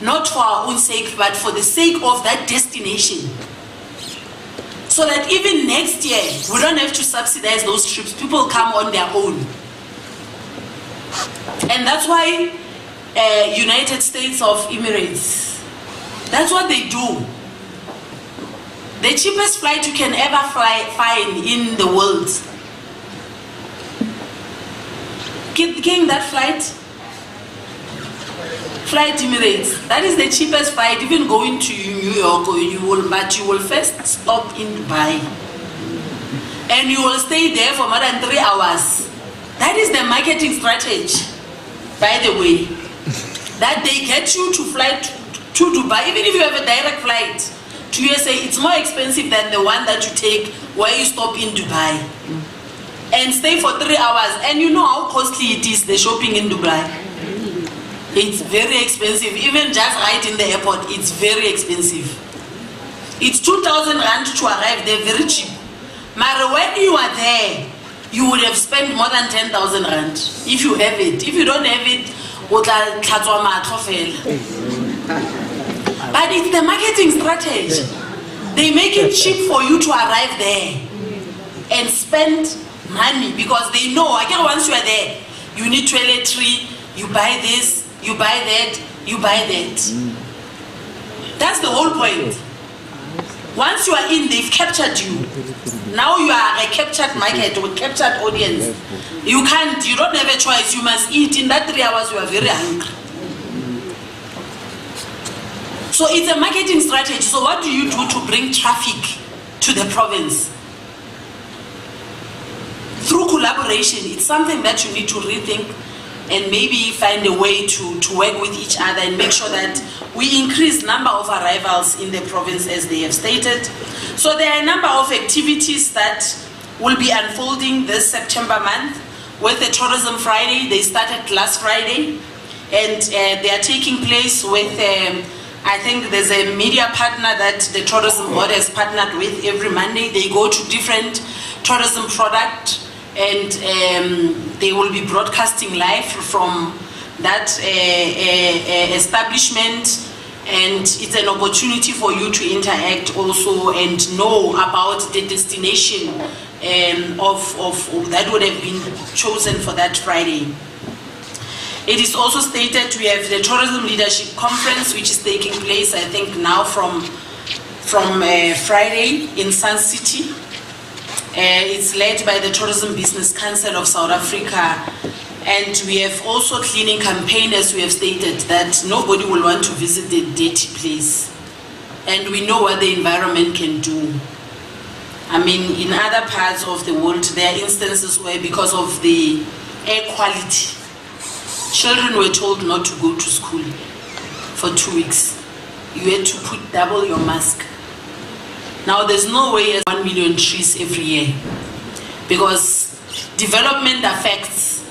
not for our own sake, but for the sake of that destination. So that even next year, we don't have to subsidize those trips. People come on their own. And that's why United States of Emirates, that's what they do. The cheapest flight you can ever find in the world. Getting that flight Emirates, that is the cheapest flight. Even going to New York, but you will first stop in Dubai. And you will stay there for more than 3 hours. That is the marketing strategy, by the way. That they get you to fly to Dubai. Even if you have a direct flight to USA, it's more expensive than the one that you take where you stop in Dubai and stay for 3 hours. And you know how costly it is, the shopping in Dubai. It's very expensive. Even just right in the airport, it's very expensive. It's 2,000 rand to arrive. They're very cheap. But when you are there, you would have spent more than 10,000 rand if you have it. If you don't have it, but it's the marketing strategy. They make it cheap for you to arrive there and spend money, because they know, again, once you are there, you need toiletry, you buy this, you buy that, you buy that. That's the whole point. Once you are in, they've captured you. Now you are a captured market or captured audience. You don't have a choice. You must eat. In that 3 hours, you are very hungry. So it's a marketing strategy. So what do you do to bring traffic to the province? Through collaboration, it's something that you need to rethink and maybe find a way to work with each other and make sure that we increase number of arrivals in the province as they have stated. So there are a number of activities that will be unfolding this September month with the Tourism Friday. They started last Friday, and they are taking place with, I think there's a media partner that the Tourism Board has partnered with. Every Monday they go to different tourism product, and they will be broadcasting live from that establishment, and it's an opportunity for you to interact also and know about the destination of that would have been chosen for that Friday. It is also stated we have the Tourism Leadership Conference, which is taking place, I think, now from Friday in Sun City. It's led by the Tourism Business Council of South Africa, and we have also cleaning campaign, as we have stated, that nobody will want to visit the dirty place, and we know what the environment can do. I mean, in other parts of the world, there are instances where, because of the air quality, children were told not to go to school for 2 weeks. You had to put double your mask. Now, there's no way as 1 million trees every year, because development affects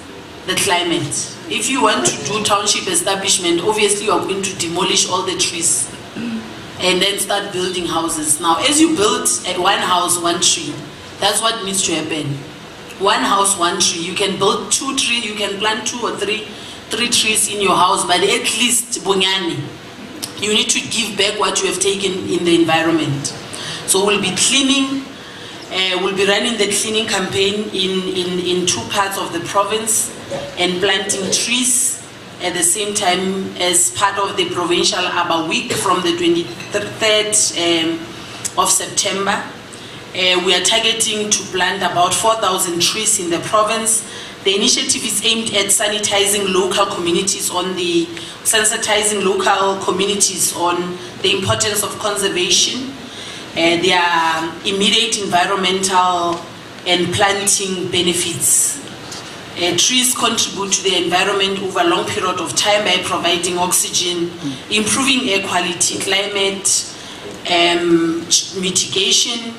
the climate. If you want to do township establishment, obviously you are going to demolish all the trees and then start building houses. Now, as you build one house, one tree, that's what needs to happen. One house, one tree. You can build 2 trees, you can plant 2 or 3 trees in your house, but at least, Bunyani, you need to give back what you have taken in the environment. So we'll be cleaning, we'll be running the cleaning campaign in 2 parts of the province and planting trees at the same time as part of the provincial Aba Week from the 23rd of September. We are targeting to plant about 4,000 trees in the province. The initiative is aimed at sensitizing local communities on the importance of conservation. There are immediate environmental and planting benefits. Trees contribute to the environment over a long period of time by providing oxygen, improving air quality, climate mitigation,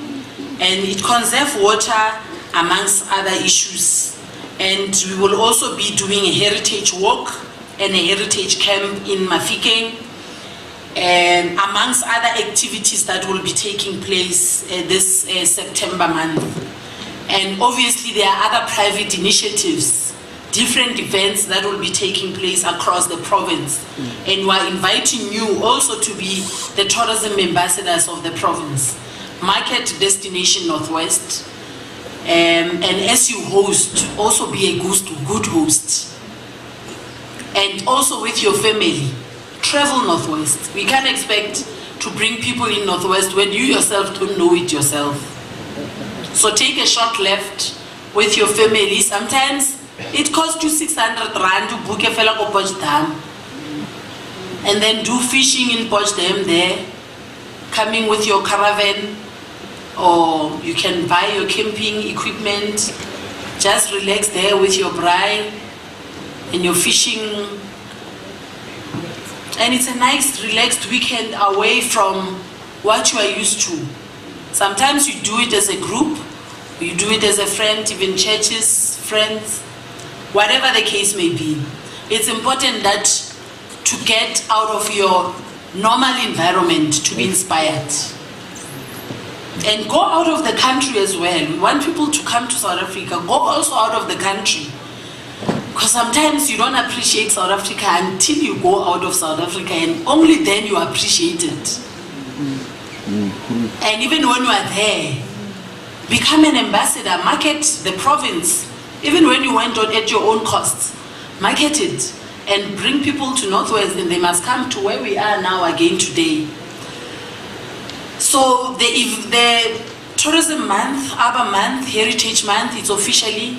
and it conserves water, amongst other issues. And we will also be doing a heritage walk and a heritage camp in Mafikeng, and amongst other activities that will be taking place this September month. And obviously there are other private initiatives different events that will be taking place across the province. And we are inviting you also to be the tourism ambassadors of the province. Market Destination Northwest. And as you host, also be a good host. And also with your family, travel Northwest. We can't expect to bring people in Northwest when you yourself don't know it yourself. So take a short left with your family. Sometimes it costs you 600 rand to book a fellow go Poch Dam. And then do fishing in Poch Dam there, coming with your caravan, or you can buy your camping equipment, just relax there with your bride and your fishing. And it's a nice relaxed weekend away from what you are used to. Sometimes you do it as a group, you do it as a friend, even churches, friends, whatever the case may be. It's important that to get out of your normal environment to be inspired. And go out of the country as well. We want people to come to South Africa, go also out of the country. Because sometimes you don't appreciate South Africa until you go out of South Africa, and only then you appreciate it. And even when you are there, become an ambassador, market the province. Even when you went out at your own cost, market it and bring people to Northwest, and they must come to where we are now again today. So the Tourism Month, Arbor Month, Heritage Month, it's officially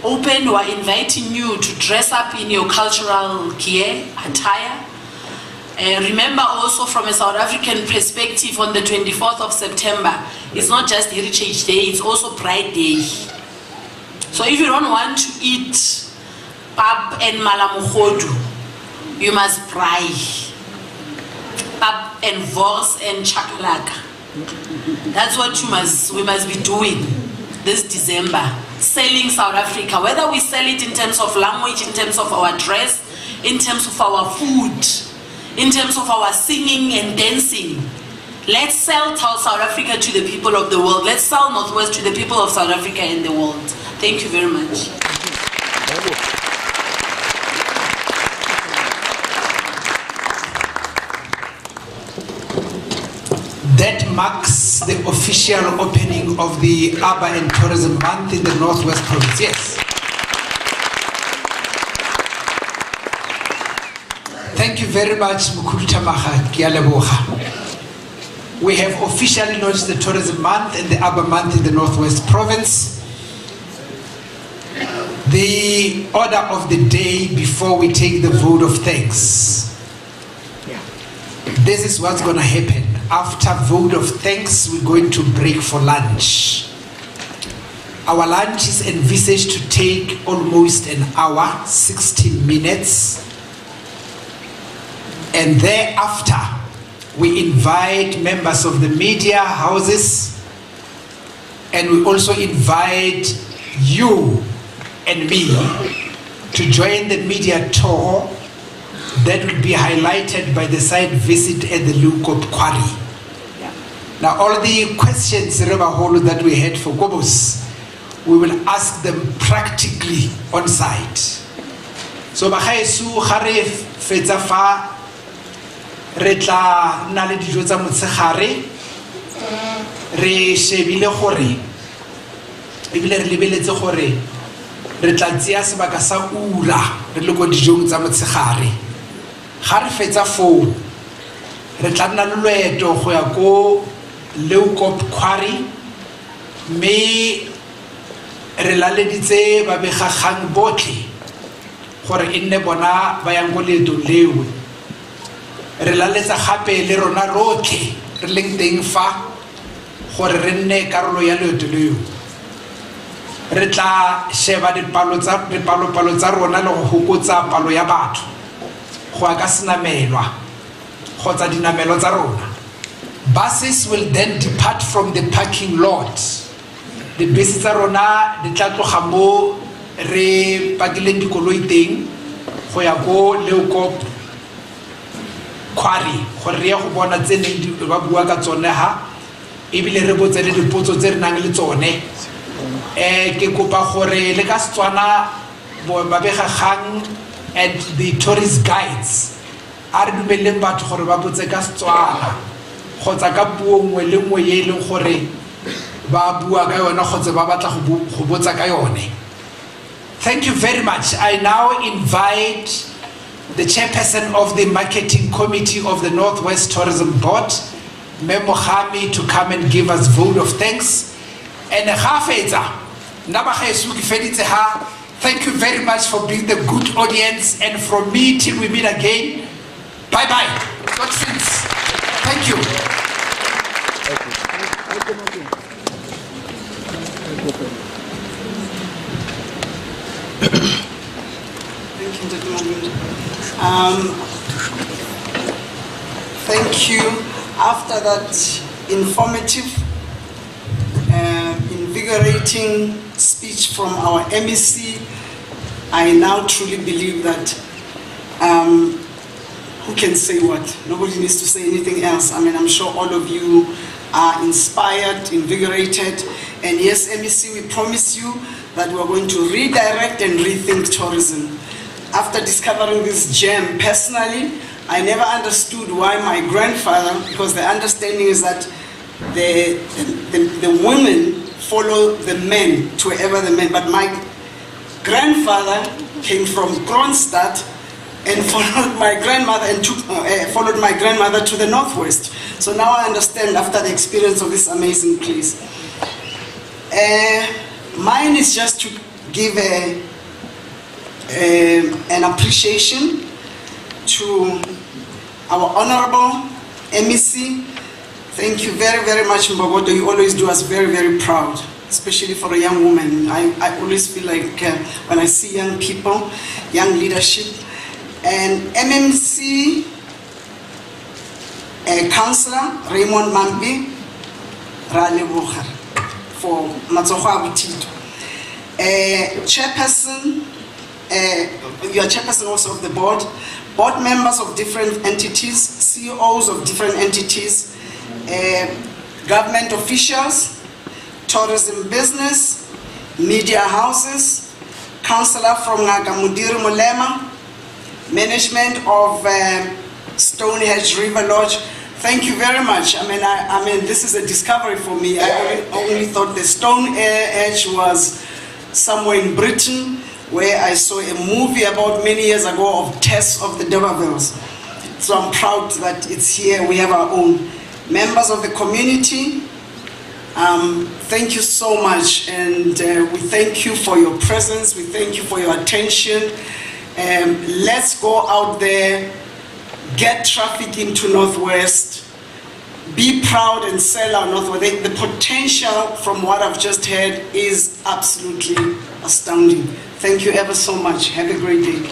open. We are inviting you to dress up in your cultural gear, attire. Remember also from a South African perspective, on the 24th of September, it's not just Heritage Day, it's also Pride Day. So if you don't want to eat pap and malamugodu, you must fry pap and vors and chakalaka. That's what we must be doing this December. Selling South Africa, whether we sell it in terms of language, in terms of our dress, in terms of our food, in terms of our singing and dancing. Let's sell South Africa to the people of the world. Let's sell Northwest to the people of South Africa and the world. Thank you very much. That marks the official opening of the Arbor and Tourism Month in the Northwest Province. Yes. Thank you very much, Mukulu Tamaha Kialeboha. We have officially launched the Tourism Month and the Arbor Month in the Northwest Province. The order of the day before we take the vote of thanks. This is what's going to happen. After vote of thanks, we're going to break for lunch. Our lunch is envisaged to take almost an hour, 60 minutes. And thereafter, we invite members of the media houses, and we also invite you and me to join the media tour that will be highlighted by the site visit at the Lukop Quarry. Now, all the questions that we had for Gobos, we will ask them practically on site. So, Bahaesu Haref Fetzafa Retla Nale Dijoza Mutsehare Re Shebile Hore Ibile Libeletse Hore Retla Tias Bagasa Ura Relogo Dijong Zamutsehare Harfetza Fo Retla Lueto Hoyako Leukop Quarry me relaleditse ba begagang botlhe gore e nne bona ba yang go leeto leo. Re laletsa gape le rona rotlhe re leng teng fa gore re nne karolo ya leeto leo. Re tla sheba dipalo tsa rona le go hokotsa palo ya batho go ka senamelwa kgotsa dinamelo tsa rona. Buses will then depart from the parking lot. The buses tsa rona di tla tloga mo re pakileng dikoloi teng go ya go Leukop Quarry gore re ya go bona tsene ba bua ka tsone ha ebile re botse le dipotso tse re nang le tsone. Ke kopa gore le ka Setswana babegakgang and the tourist guides a re dumeleng batho gore ba botse ka Setswana kgotsa ka puo nngwe le nngwe ye e leng gore ba bua ka yona kgotsa ba batla go botsa ka yone. Thank you very much. I now invite the chairperson of the marketing committee of the Northwest Tourism Board, Memo Khami, to come and give us vote of thanks. And thank you very much for being the good audience, and from me till we meet again, bye bye. God bless. Thank you. Thank you. After that informative, invigorating speech from our MEC, I now truly believe that who can say what? Nobody needs to say anything else. I mean, I'm sure all of you are inspired, invigorated, and yes, MEC, we promise you that we're going to redirect and rethink tourism. After discovering this gem personally, I never understood why my grandfather, because the understanding is that the women follow the men to wherever the men, but my grandfather came from Kronstadt and followed my grandmother and followed my grandmother to the Northwest. So now I understand after the experience of this amazing place. Mine is just to give an appreciation to our honorable MEC. Thank you very, very much, Mbogodo. You always do us very, very proud, especially for a young woman. I always feel like when I see young people, young leadership, and MMC Councillor Raymond Mambi Ralebogar for Matsogo Abutito. Chairperson, you are chairperson also of the board members of different entities, CEOs of different entities, government officials, tourism business, media houses, councillor from Nagamudiri Mulema, management of Stonehenge River Lodge. Thank you very much. I mean, this is a discovery for me. I only thought the Stonehenge was somewhere in Britain, where I saw a movie about many years ago of Tess of the D'Urbervilles. So I'm proud that it's here. We have our own. Members of the community, thank you so much, and we thank you for your presence. We thank you for your attention. Let's go out there, get traffic into Northwest, be proud and sell our Northwest. The potential from what I've just heard is absolutely astounding. Thank you ever so much. Have a great day.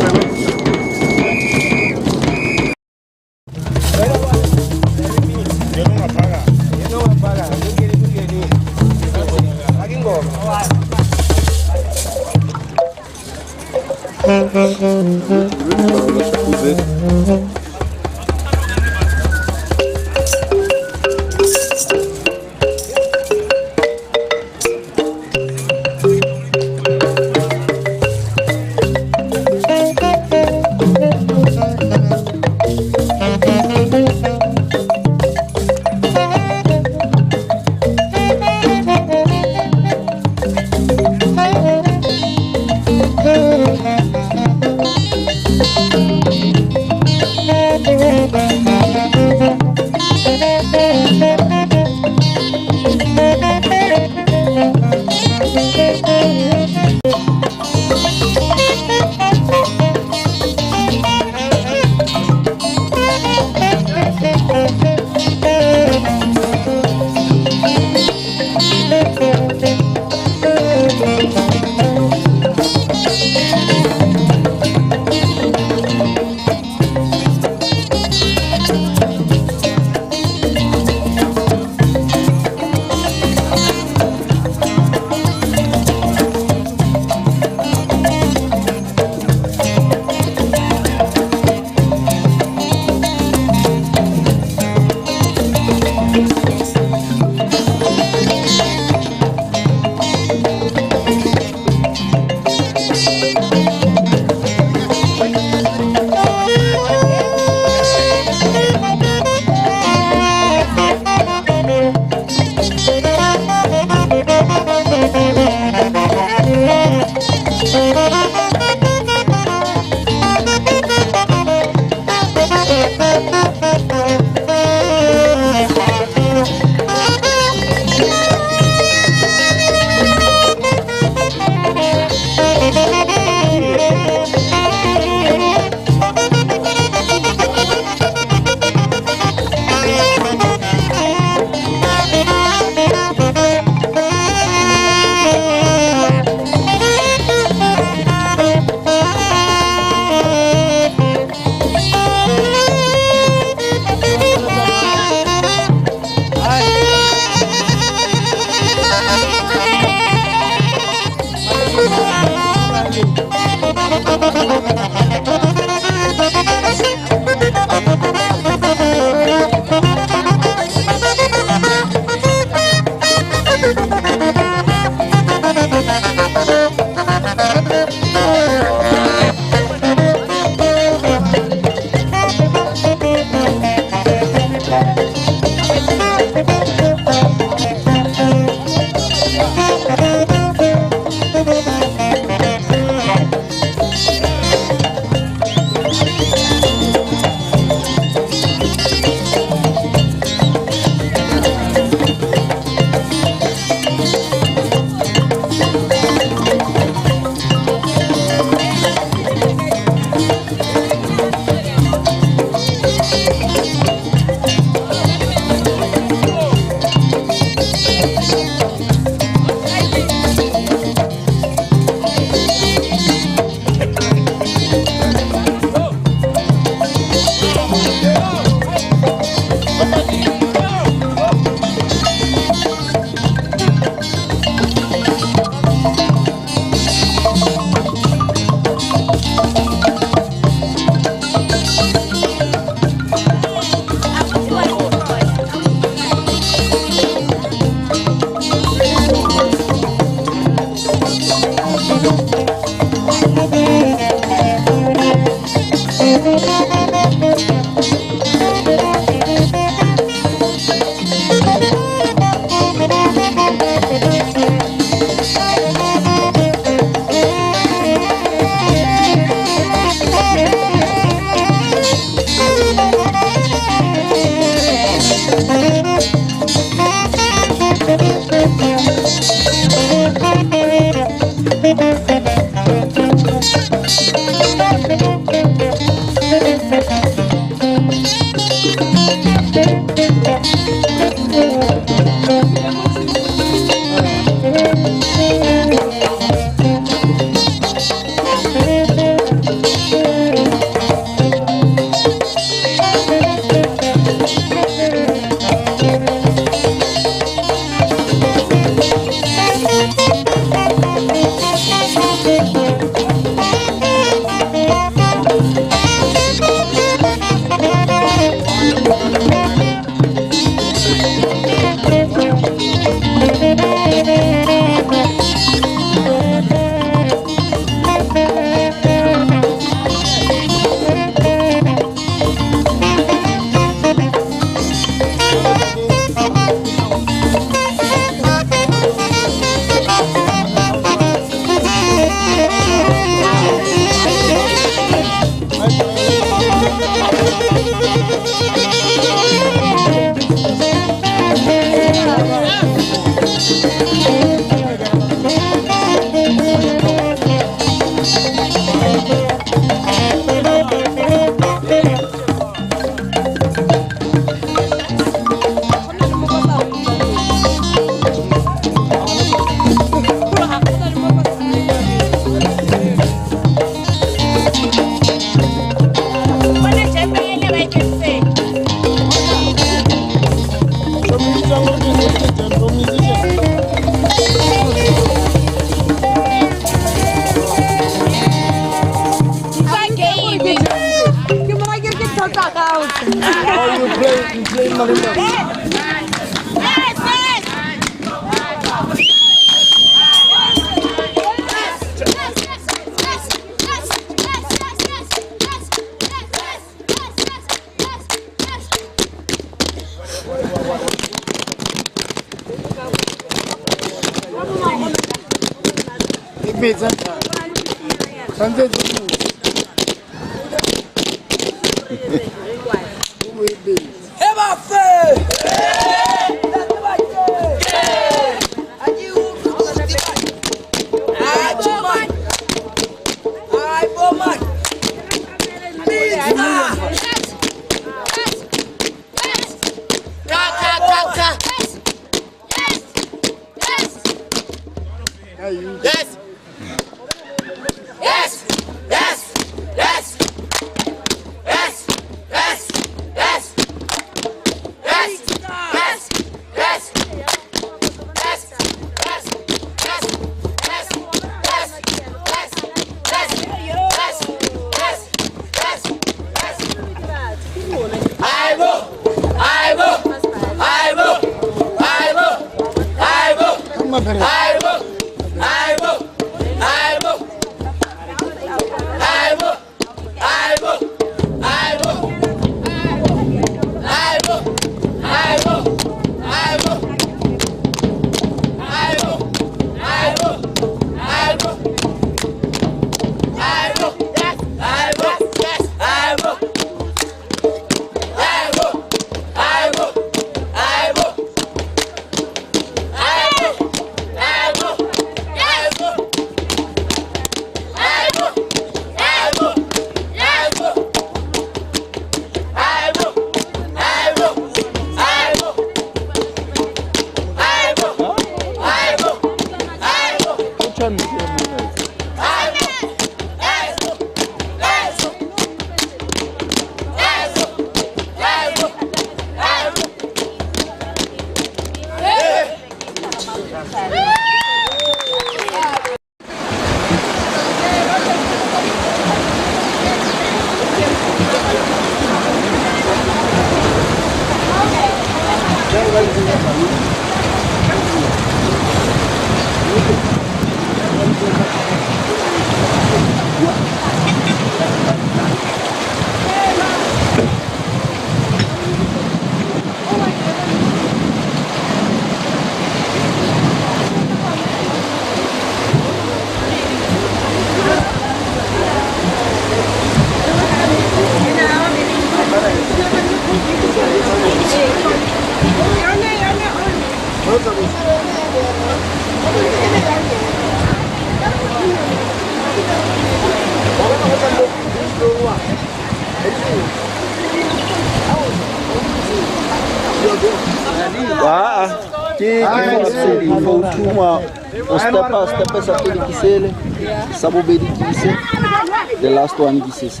The last one is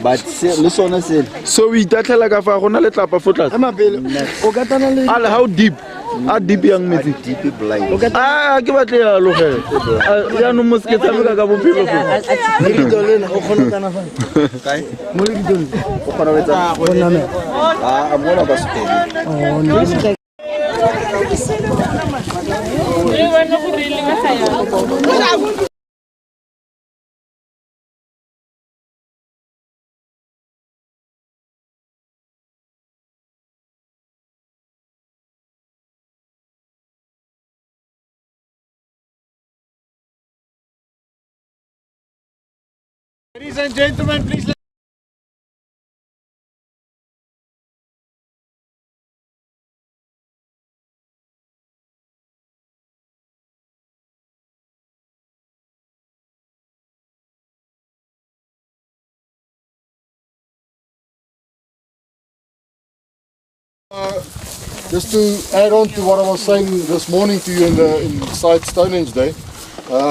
but listen, so we tatla like a fagona le tlapa fotla. How deep? How deep young me? Deep blind. Ah, ke batle ya lo ge. Ya no mosketsa me ka bophelo fo. Kae? Mo le ditone. O kgona go etsa go nna. Ah, amona ba se. Ladies and gentlemen, please. Just to add on to what I was saying this morning to you inside Stonehenge Day,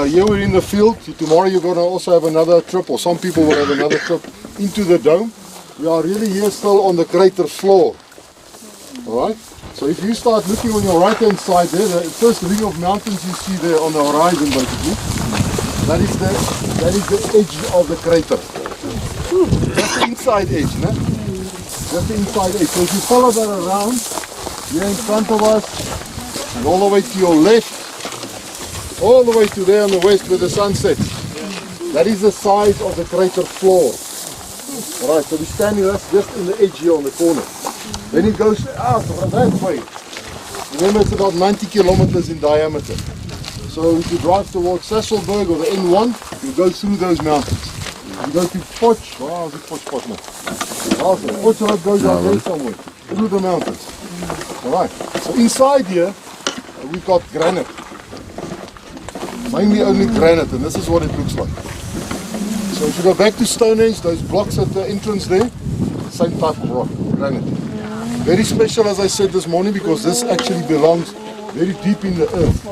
here we're in the field. Tomorrow you're going to also have another trip, or some people will have another trip into the dome. We are really here still on the crater floor. Alright? So if you start looking on your right hand side there, the first ring of mountains you see there on the horizon basically, that is the edge of the crater. Just the inside edge, no? Just the inside edge. So if you follow that around, here in front of us, and all the way to your left, all the way to there on the west where the sun sets, that is the size of the crater floor. Alright, so we're standing just in the edge here on the corner. Then it goes out that way. Remember, it's about 90 kilometers in diameter. So if you drive towards Sasselberg or the N1, you go through those mountains. You go to Potch, wow, is it Potch now? Potch Road goes out there somewhere, through the mountains. Alright, so inside here, we've got granite. Mainly only granite, and this is what it looks like. So if you go back to Stonehenge, those blocks at the entrance there, same type of rock, granite. Very special, as I said this morning, because this actually belongs very deep in the earth.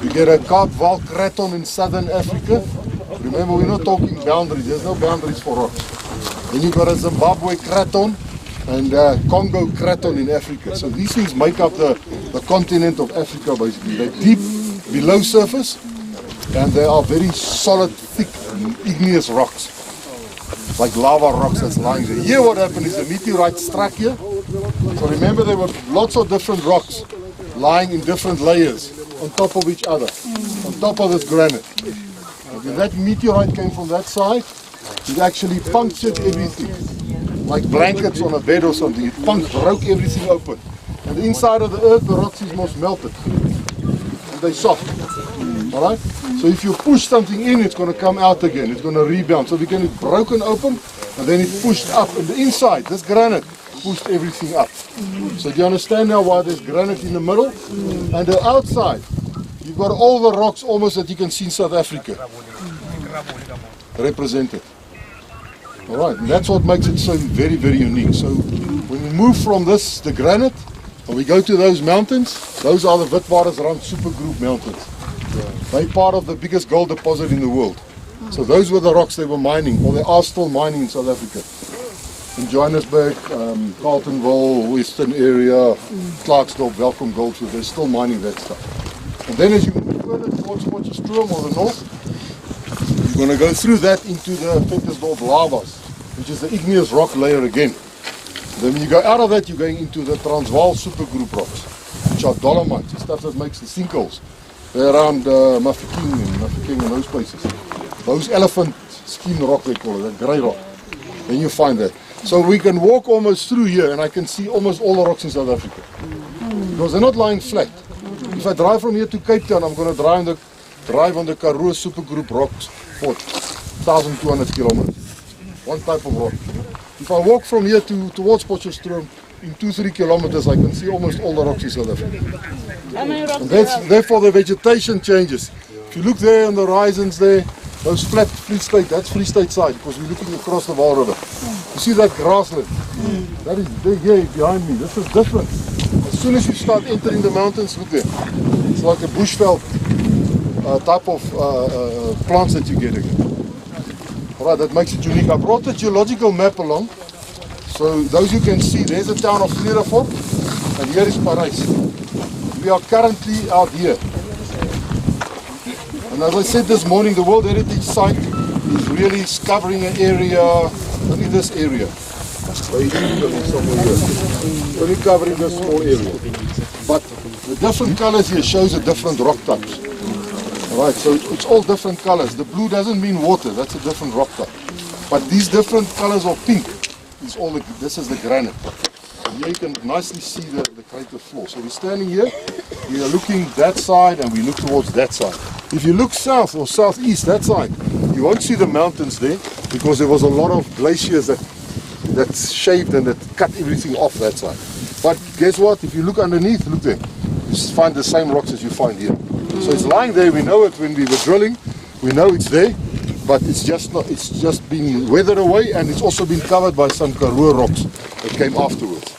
You get a Kaapvaal Kraton in southern Africa. Remember, we're not talking boundaries, there's no boundaries for rocks. Then you got a Zimbabwe Kraton and Congo Kraton in Africa. So these things make up the continent of Africa basically. They're deep below surface and they are very solid, thick, igneous rocks. Like lava rocks that's lying there. Here what happened is a meteorite struck here. So remember, there were lots of different rocks lying in different layers on top of each other, on top of this granite. Okay, that meteorite came from that side. It actually punctured everything, like blankets on a bed or something. It broke everything open. And the inside of the earth, the rocks is most melted. And they're soft. Alright? So if you push something in, it's going to come out again. It's going to rebound. So we can it's broken open and then it pushed up. And the inside, this granite, pushed everything up. So do you understand now why there's granite in the middle? And the outside, you've got all the rocks almost that you can see in South Africa represented. Alright, and that's what makes it so very, very unique. So when we move from this, the granite, and we go to those mountains, those are the Witwatersrand Supergroup mountains. They're part of the biggest gold deposit in the world. So those were the rocks they were mining, or they are still mining in South Africa. In Johannesburg, Carletonville, Western area, Clarksdorp, Welcome Goldfield, they're still mining that stuff. And then as you move further towards Potchefstroom or the north, you're going to go through that into the Ventersdorp lavas, which is the igneous rock layer again. Then when you go out of that, you're going into the Transvaal Supergroup rocks, which are dolomites, the stuff that makes the sinkholes. They're around Mafeking and those places. Those elephant skin rock they call it, that grey rock. Then you find that. So we can walk almost through here and I can see almost all the rocks in South Africa. Because they're not lying flat. If I drive from here to Cape Town, I'm going to drive on the Karoo Supergroup rocks for 1,200 kilometers. One type of rock. If I walk from here towards Potchefstroom, in 2-3 kilometers I can see almost all the rocks in South Africa. And therefore the vegetation changes. If you look there on the horizons there, those flat Free State, that's Free State side because we're looking across the Vaal River. You see that grassland? That is there here behind me. This is different. As soon as you start entering the mountains, look there. It's like a bushveld type of plants that you get again. Alright, that makes it unique. I brought the geological map along. So those you can see, there's the town of Vredefort and here is Parijs. We are currently out here. And as I said this morning, the World Heritage Site is really covering an area, only this area. Only covering this small area. But the different colors here shows the different rock types. Alright, so it's all different colors. The blue doesn't mean water, that's a different rock type. But these different colors of pink, this is the granite. And here you can nicely see the crater floor. So we're standing here, we are looking that side and we look towards that side. If you look south or southeast, that side, you won't see the mountains there because there was a lot of glaciers that shaved and that cut everything off that side. But guess what? If you look underneath, look there, you find the same rocks as you find here. So it's lying there, we know it when we were drilling, we know it's there, but it's just been weathered away and it's also been covered by some Karoo rocks that came afterwards.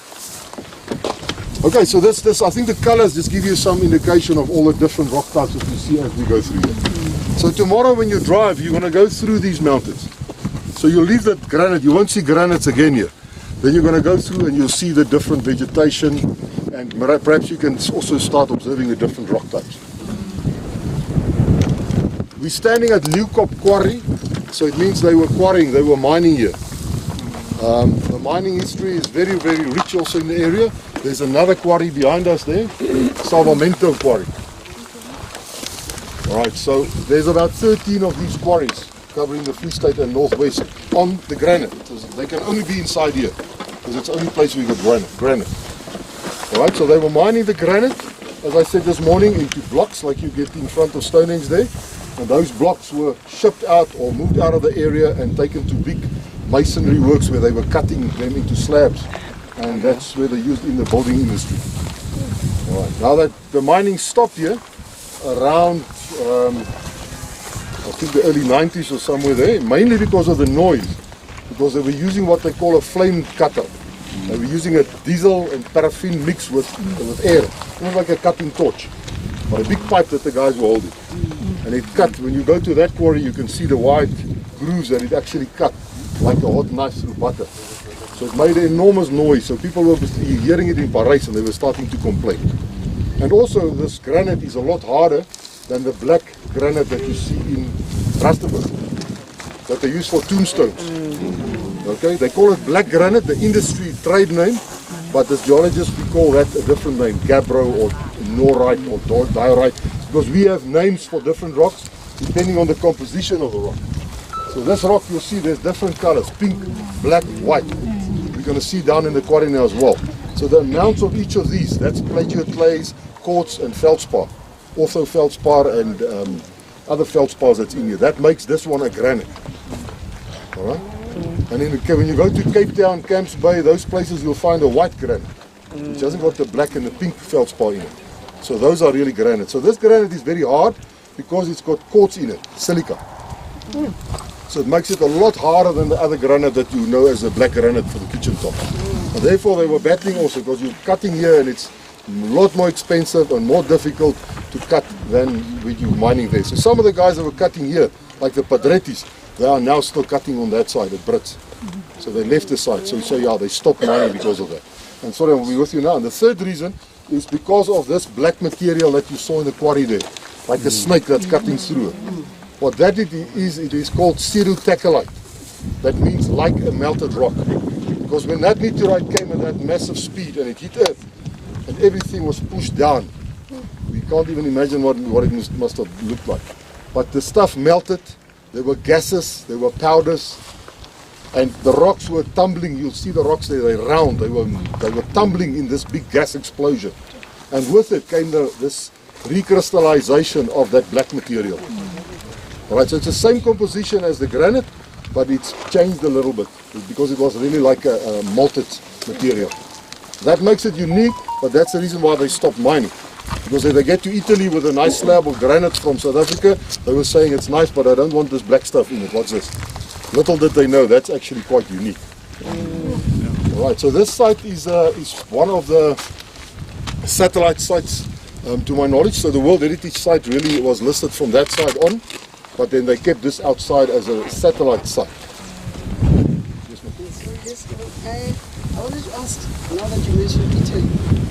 Okay, so this, I think the colors just give you some indication of all the different rock types that you see as we go through here. So tomorrow when you drive, you're going to go through these mountains. So you'll leave that granite, you won't see granites again here. Then you're going to go through and you'll see the different vegetation, and perhaps you can also start observing the different rock types. We're standing at Leeuwkop Quarry, so it means they were quarrying, they were mining here. The mining history is very, very rich also in the area. There's another quarry behind us there, Salvamento Quarry. Alright, so there's about 13 of these quarries covering the Free State and Northwest on the granite. They can only be inside here, because it's the only place we got granite. Alright, so they were mining the granite, as I said this morning, into blocks like you get in front of Stonehenge there. And those blocks were shipped out or moved out of the area and taken to big masonry works where they were cutting them into slabs. And that's where they're used in the building industry. All right. Now that the mining stopped here around, I think the early 90s or somewhere there, mainly because of the noise, because they were using what they call a flame cutter. They were using a diesel and paraffin mix with air. It was like a cutting torch, but a big pipe that the guys were holding. And it cut, when you go to that quarry, you can see the wide grooves that it actually cut, like a hot knife through butter. So it made an enormous noise, so people were hearing it in Paris and they were starting to complain. And also this granite is a lot harder than the black granite that you see in Rustenburg, that they use for tombstones. Okay, they call it black granite, the industry trade name, but as geologists we call that a different name, gabbro or norite or diorite, because we have names for different rocks depending on the composition of the rock. So this rock you'll see there's different colors, pink, black, white. We're going to see down in the quarry now as well. So the amounts of each of these, that's plagiate clays, quartz and feldspar. Also feldspar and other feldspars that's in here. That makes this one a granite. Alright? And when you go to Cape Town, Camps Bay, those places you'll find a white granite, which hasn't got the black and the pink feldspar in it. So those are really granite. So this granite is very hard because it's got quartz in it, silica. So it makes it a lot harder than the other granite that you know as the black granite for the kitchen top. And therefore they were battling also because you're cutting here and it's a lot more expensive and more difficult to cut than when you're mining there. So some of the guys that were cutting here, like the Padrettis, they are now still cutting on that side, the Brits. So they left the side. So yeah, they stopped mining because of that. And sorry, I'll be with you now. And the third reason is because of this black material that you saw in the quarry there, like a snake that's cutting through it. What that it is called cerutachelite. That means like a melted rock. Because when that meteorite came at that massive speed and it hit Earth, and everything was pushed down, we can't even imagine what it must have looked like. But the stuff melted, there were gases, there were powders, and the rocks were tumbling. You'll see the rocks there, they're round, they were tumbling in this big gas explosion. And with it came this recrystallization of that black material. Alright, so it's the same composition as the granite, but it's changed a little bit because it was really like a malted material. That makes it unique, but that's the reason why they stopped mining. Because if they get to Italy with a nice slab of granite from South Africa, they were saying it's nice, but I don't want this black stuff in it. What's this? Little did they know that's actually quite unique. Alright, so this site is one of the satellite sites to my knowledge. So the World Heritage Site really was listed from that side on, but then they kept this outside as a satellite site. I wanted to ask, now that you mentioned Italy,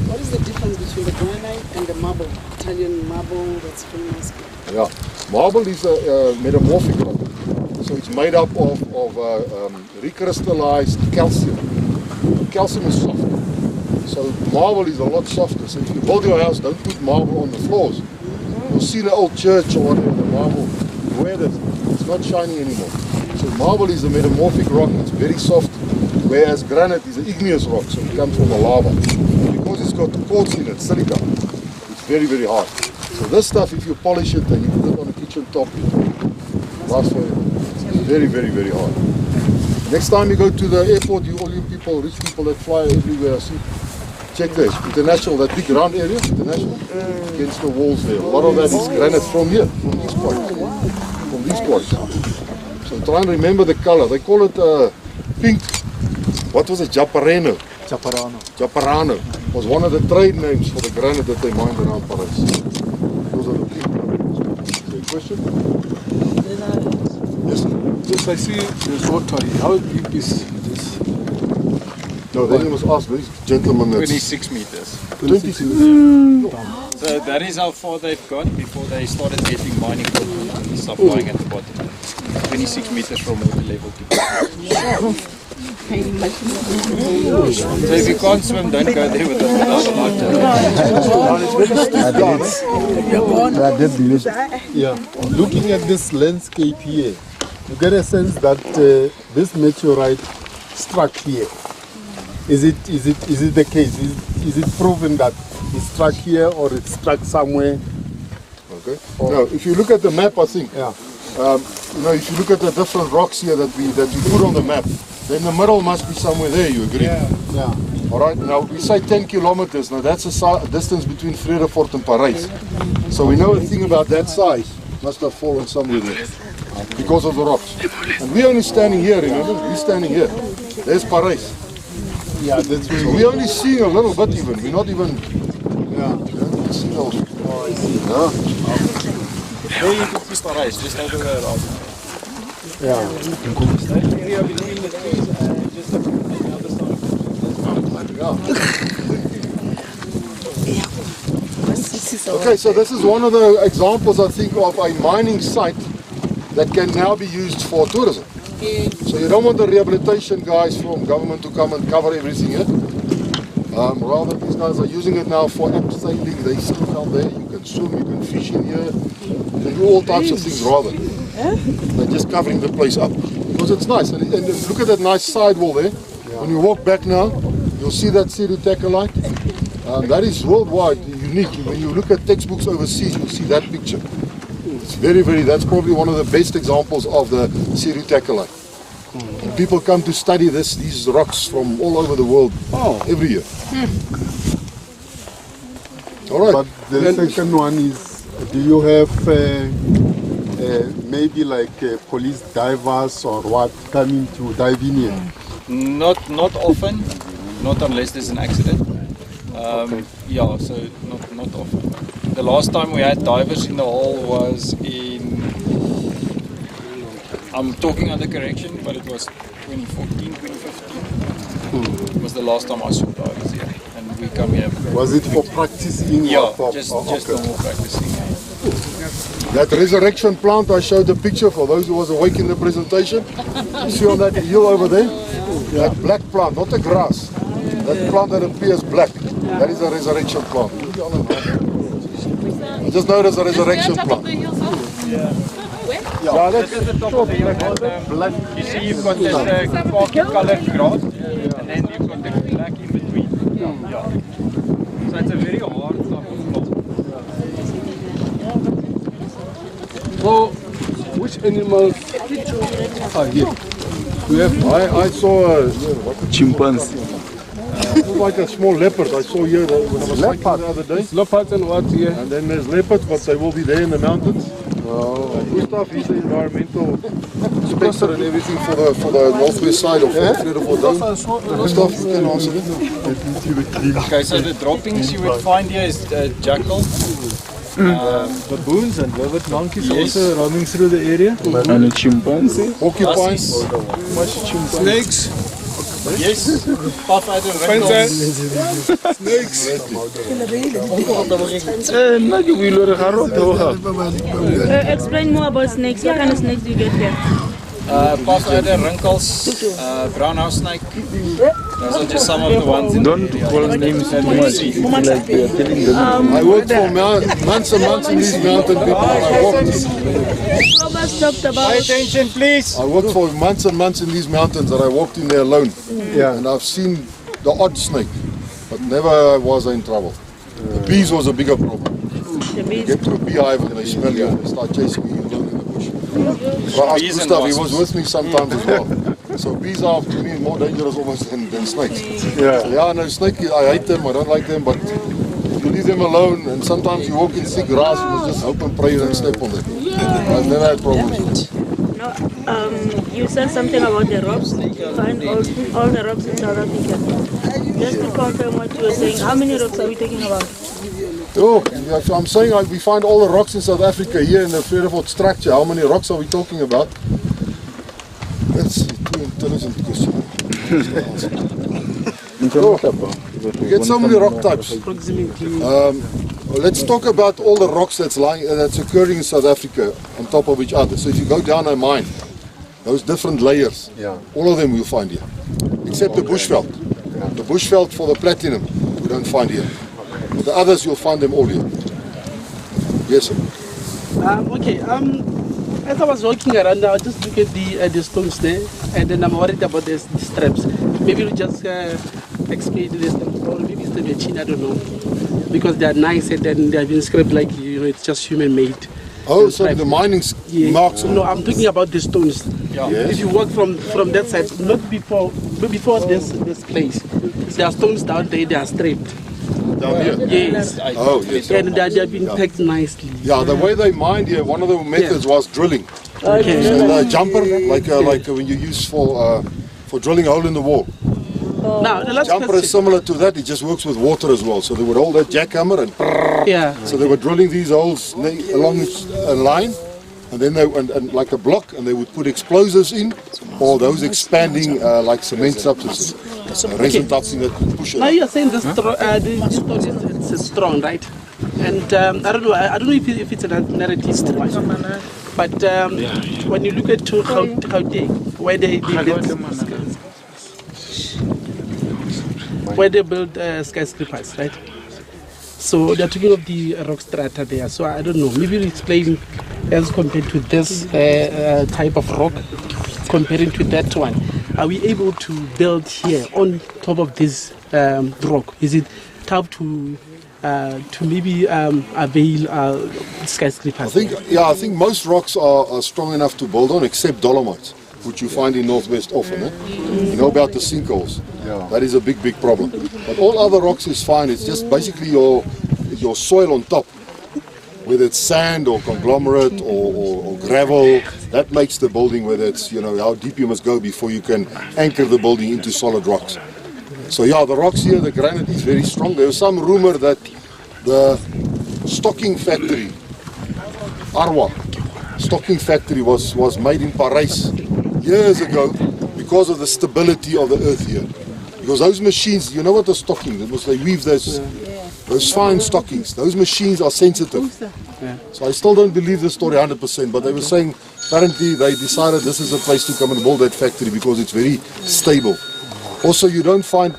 what is the difference between the granite and the marble, Italian marble that's famous? Yeah, marble is a metamorphic rock. So it's made up of recrystallized calcium. Calcium is soft. So marble is a lot softer. So if you build your house, don't put marble on the floors. You'll see the old church or whatever, the marble, where it's not shiny anymore. So marble is a metamorphic rock, it's very soft, whereas granite is an igneous rock, so it comes from the lava. And because it's got quartz in it, silica, it's very, very hard. So this stuff, if you polish it and you put it on a kitchen top, it lasts forever. It's very, very, very hard. Next time you go to the airport, all you people, rich people that fly everywhere, see, check this, international, that big round area, international, against the walls there. A lot of that is granite from here, from these quarries. From these quarries. So try and remember the color. They call it pink. What was it? Japarano. Chaparano. Japarano. was one of the trade names for the granite that they mined around Paris. Those are the big granite. Okay, question? Yes, sir. Yes, I see there's water here. How deep is this? No, then you must ask this gentleman. 26 meters. 26 So that is how far they've gone before they started getting mining equipment and stuff lying at the bottom. 26 meters from water level to bottom. So if you can't swim, don't go there with us without a life. Yeah, looking at this landscape here, you get a sense that this meteorite struck here. Is it the case? Is it proven that it struck here or it struck somewhere? Okay. Now, if you look at the map, I think, Yeah. you know, if you look at the different rocks here that we put on the map, then the middle must be somewhere there. You agree? Yeah. All right. Now we say 10 kilometers. Now that's a distance between Vredefort and Parijs. So we know a thing about that size must have fallen somewhere there because of the rocks. And we're only standing here. Remember, we're standing here. There's Parijs. Yeah, that's So we're only seeing a little bit even. We're not even. Seeing all. Yeah. There you could see Parijs, just over the rock. yeah. Area between the trees and just on the other side. Okay, so this is one of the examples, I think, of a mining site that can now be used for tourism. So you don't want the rehabilitation guys from government to come and cover everything here. Rather, these guys are using it now for abseiling. They sit down there, you can swim, you can fish in here, you can do all types of things rather. They're just covering the place up. Because it's nice. And look at that nice sidewall there. When you walk back now, you'll see that Ttourism. That is worldwide unique. When you look at textbooks overseas, you'll see that picture. It's very, that's probably one of the best examples of the Ttourism. And people come to study these rocks from all over the world every year. All right. But the second one is, do you have maybe like police divers or what coming to dive in here? Not often, not unless there's an accident. Yeah, so not often. The last time we had divers in the hole was in, I'm talking under correction, but it was 2014, 2015. It was the last time I saw divers here, and we come here. Was it for practicing? Yeah, or for, just okay. normal practicing. That resurrection plant, I showed the picture for those who was awake in the presentation. You see on that hill over there? That black plant, not the grass. That plant that appears black, that is a resurrection plant. I just know there's a resurrection plant. Yeah, that's at the top of the hill. You see you've got this khaki colored grass, and then you've got the black in between. Yeah. So it's a very hard type of plant. So, which animals are here? We have I saw a Chimpanzee. like a small leopard. I saw here when I was hiking the other day. leopards and what here? And then there's leopards, but they will be there in the mountains. Gustav, he's the environmental inspector and everything for the northwest side of Vredefort Dome. Gustav, you can answer it. Okay, so the droppings you would find here is jackal. Baboons and velvet monkeys Yes. also roaming through the area. And a chimpanzee. Porcupines. Snakes. Yes, puff adder, rinkels. Snakes. Nna ke buile gore ga re theoga. Explain more about snakes. What kind of snakes do you get here? Puff adder, rinkels, brown house snake. Those are just some of the ones in Don't call names too much. Like we are telling them. I worked for months and months in these mountain people. Robert's talked about. Pay attention, please. I worked for months and months in these mountains and I walked in there alone. And I've seen the odd snake, but never was I in trouble. The bees was a bigger problem. The You bees. get to a beehive and they smell you and they start chasing you alone in the bush. So I asked Bees and Gustav, he was wasps. with me sometimes as well. So bees are to me more dangerous almost than snakes. So, no, snake, I hate them, I don't like them, but if you leave them alone and sometimes you walk in thick grass, you must just hope and pray and step on them. I've never had problems with them. No. You said something about the rocks. Find all the rocks in South Africa. Just to confirm what you were saying, how many rocks are we talking about? Oh, yeah, so I'm saying we find all the rocks in South Africa here in the Vredefort structure. How many rocks are we talking about? That's too intelligent question. We get so many rock types. Let's talk about all the rocks that's occurring in South Africa on top of each other. So if you go down a mine, those different layers, all of them you'll find here, except the bushveld. The bushveld for the platinum we don't find here. But the others you'll find them all here. Yes, sir. Okay. As I was walking around, I just look at the stones there, and then I'm worried about the straps. Maybe you just explain the straps, or maybe it's the machine, I don't know. Because they are nice and then they have been scraped like, it's just human made. Oh, so the mining marks? No, I'm talking about the stones. Yeah. Yes. If you walk from that side, not before this place, there are stones down there, they are straight. Down here? Yes. Oh, yes. And they have been packed nicely. Yeah, the way they mined here, one of the methods was drilling. Okay. So the jumper, like when you use for drilling a hole in the wall. Now, the last jumper is similar to that, it just works with water as well. So they would hold that jackhammer and so they were drilling these holes along a line, and then and like a block, and they would put explosives in, or those expanding like cement substances, resin type thing that could push it. Now you're saying this stone is strong, right? And I don't know if it's a narrative or what. But when you look at where they build skyscrapers, right? So they're talking of the rock strata there. So I don't know. Maybe you explain as compared to this type of rock, comparing to that one. Are we able to build here on top of this rock? Is it tough to maybe avail skyscrapers? I think most rocks are strong enough to build on, except dolomites, which you find in Northwest often. You know about the sinkholes. Yeah. That is a big problem. But all other rocks is fine. It's just basically your soil on top, whether it's sand or conglomerate or gravel. That makes the building, whether it's how deep you must go before you can anchor the building into solid rocks. So yeah, the rocks here, the granite is very strong. There was some rumor that the stocking factory, Arwa stocking factory, was made in Paris years ago because of the stability of the earth here. Because those machines, you know what the stocking, they weave those fine stockings. Those machines are sensitive. So I still don't believe the story 100%, but they were saying apparently they decided this is a place to come and build that factory because it's very stable. Also, you don't find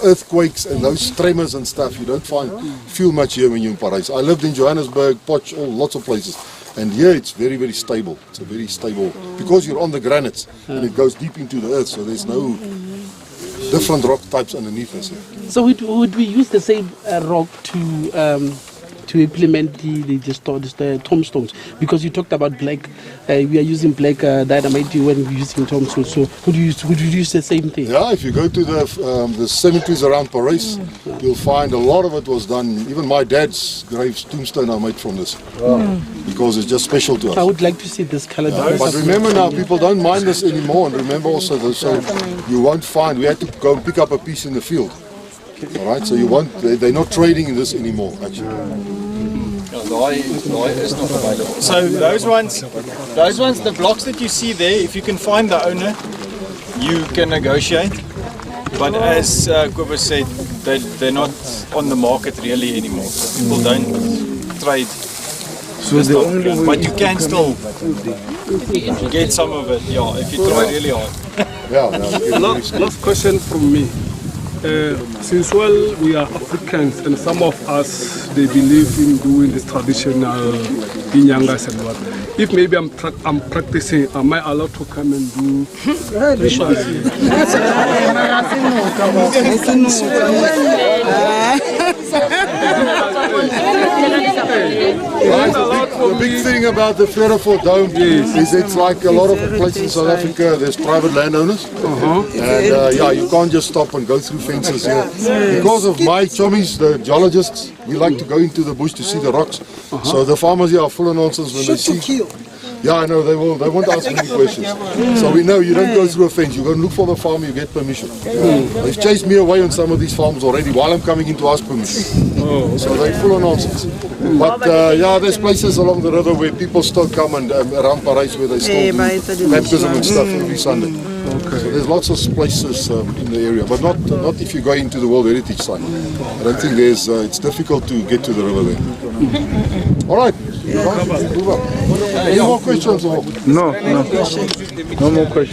earthquakes and those tremors and stuff. You don't feel much here when you're in Paris. I lived in Johannesburg, Potch, lots of places. And here it's very, very stable. It's a very stable, because you're on the granites and it goes deep into the earth, so there's no different rock types underneath us here. So would we use the same rock to implement the tombstones? Because you talked about black, we are using black dynamite when we're using tombstones. So would you use the same thing? Yeah, if you go to the cemeteries around Paris, you'll find a lot of it was done. Even my dad's grave's tombstone are made from this. Because it's just special to us. I would like to see this color. But remember now, people don't mine this anymore. And remember also, so you won't find, we had to go and pick up a piece in the field. All right, so they're not trading in this anymore, actually. So those ones, the blocks that you see there, if you can find the owner, you can negotiate. But as Kobus said, they're not on the market really anymore. So people don't trade. So the only way, but you can still get some of it, if you try really hard. Last question from me. Since we are Africans and some of us, they believe in doing this traditional inyangas and what. If maybe I'm practicing, am I allowed to come and do rituals? The big thing about the Vredefort Dome is it's like a lot of places in South Africa, there's private landowners. And you can't just stop and go through fences here. Because of my chummies, the geologists, we like to go into the bush to see the rocks. So the farmers here are full of nonsense when they see. Yeah, I know, they will. They won't ask many questions. So we know you don't go through a fence. You go and look for the farm, you get permission. They've chased me away on some of these farms already while I'm coming in to ask permission. So they're full of nonsense. But yeah, there's places along the river where people still come and around Paris where they still do baptism and stuff every Sunday. So there's lots of places in the area, but not if you go into the World Heritage Site. I don't think there's. It's difficult to get to the river there. All right. Any more questions? No more questions.